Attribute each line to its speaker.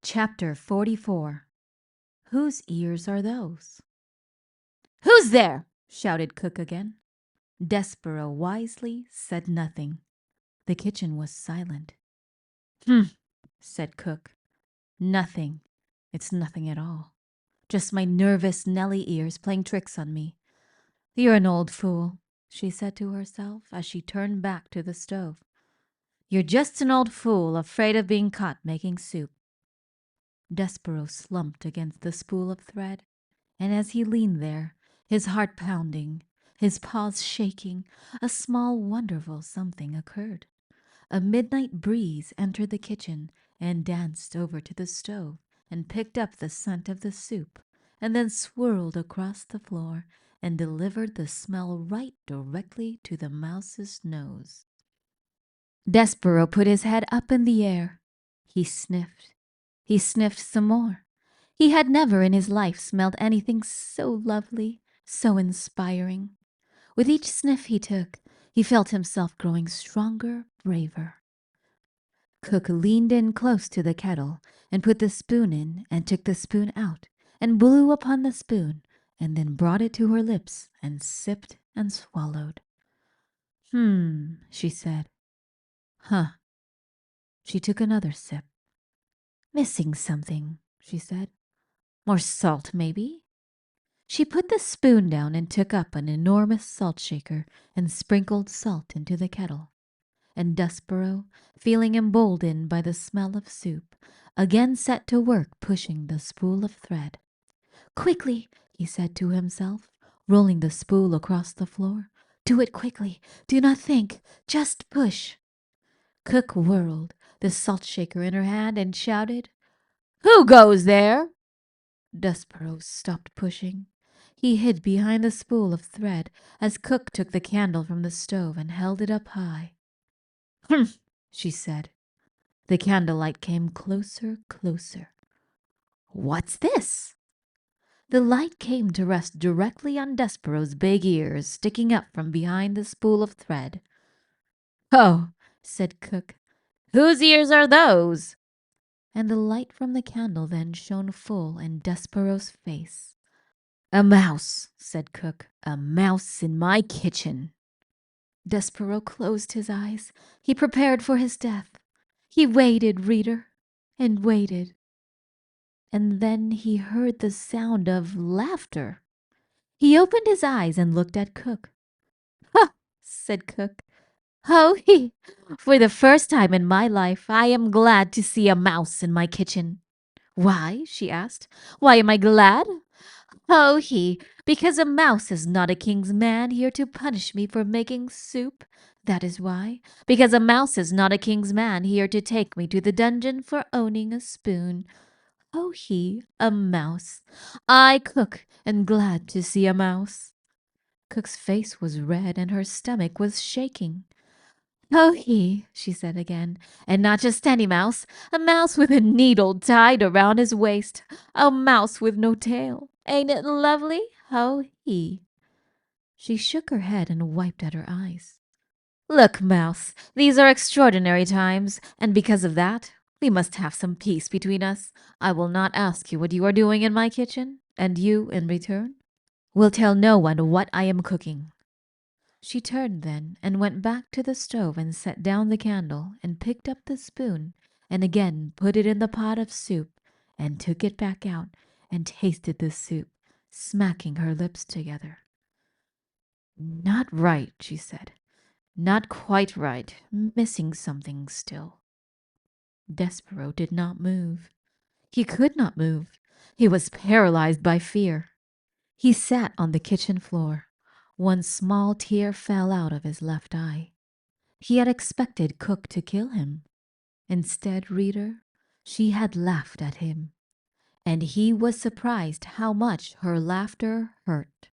Speaker 1: Chapter 44. Whose ears are those? "Who's there?" shouted Cook again. Despereaux wisely said nothing. The kitchen was silent. "Humph," said Cook. "Nothing. It's nothing at all. Just my nervous Nelly ears playing tricks on me. You're an old fool," she said to herself as she turned back to the stove. "You're just an old fool afraid of being caught making soup." Despereaux slumped against the spool of thread, and as he leaned there, his heart pounding, his paws shaking, a small wonderful something occurred. A midnight breeze entered the kitchen and danced over to the stove and picked up the scent of the soup, and then swirled across the floor and delivered the smell right directly to the mouse's nose. Despereaux put his head up in the air. He sniffed. He sniffed some more. He had never in his life smelled anything so lovely, so inspiring. With each sniff he took, he felt himself growing stronger, braver. Cook leaned in close to the kettle and put the spoon in and took the spoon out and blew upon the spoon and then brought it to her lips and sipped and swallowed. She said. Huh. She took another sip. "Missing something," she said. "More salt, maybe?" She put the spoon down and took up an enormous salt shaker and sprinkled salt into the kettle. And Despereaux, feeling emboldened by the smell of soup, again set to work pushing the spool of thread. "Quickly," he said to himself, rolling the spool across the floor. "Do it quickly. Do not think. Just push." Cook whirled, the salt shaker in her hand, and shouted, "Who goes there?" Despereaux stopped pushing. He hid behind the spool of thread as Cook took the candle from the stove and held it up high. "Humph," she said. The candlelight came closer, closer. "What's this?" The light came to rest directly on Despereaux's big ears sticking up from behind the spool of thread. "Oh," said Cook, "whose ears are those?" And the light from the candle then shone full in Despereaux's face. "A mouse," said Cook. "A mouse in my kitchen." Despereaux closed his eyes. He prepared for his death. He waited, reader, and waited. And then he heard the sound of laughter. He opened his eyes and looked at Cook. "Ha!" said Cook. "Oh, for the first time in my life, I am glad to see a mouse in my kitchen." "Why?" she asked. "Why am I glad?" "Oh, because a mouse is not a king's man here to punish me for making soup. That is why. Because a mouse is not a king's man here to take me to the dungeon for owning a spoon. Oh, a mouse. I, Cook, am glad to see a mouse." Cook's face was red and her stomach was shaking. "Oh, she said again, "and not just any mouse, a mouse with a needle tied around his waist, a mouse with no tail. Ain't it lovely? Oh, She shook her head and wiped at her eyes. "Look, mouse, these are extraordinary times, and because of that, we must have some peace between us. I will not ask you what you are doing in my kitchen, and you, in return, will tell no one what I am cooking." She turned then and went back to the stove and set down the candle and picked up the spoon and again put it in the pot of soup and took it back out and tasted the soup, smacking her lips together. "Not right," she said. "Not quite right. Missing something still." Despereaux did not move. He could not move. He was paralyzed by fear. He sat on the kitchen floor. One small tear fell out of his left eye. He had expected Cook to kill him. Instead, reader, she had laughed at him. And he was surprised how much her laughter hurt.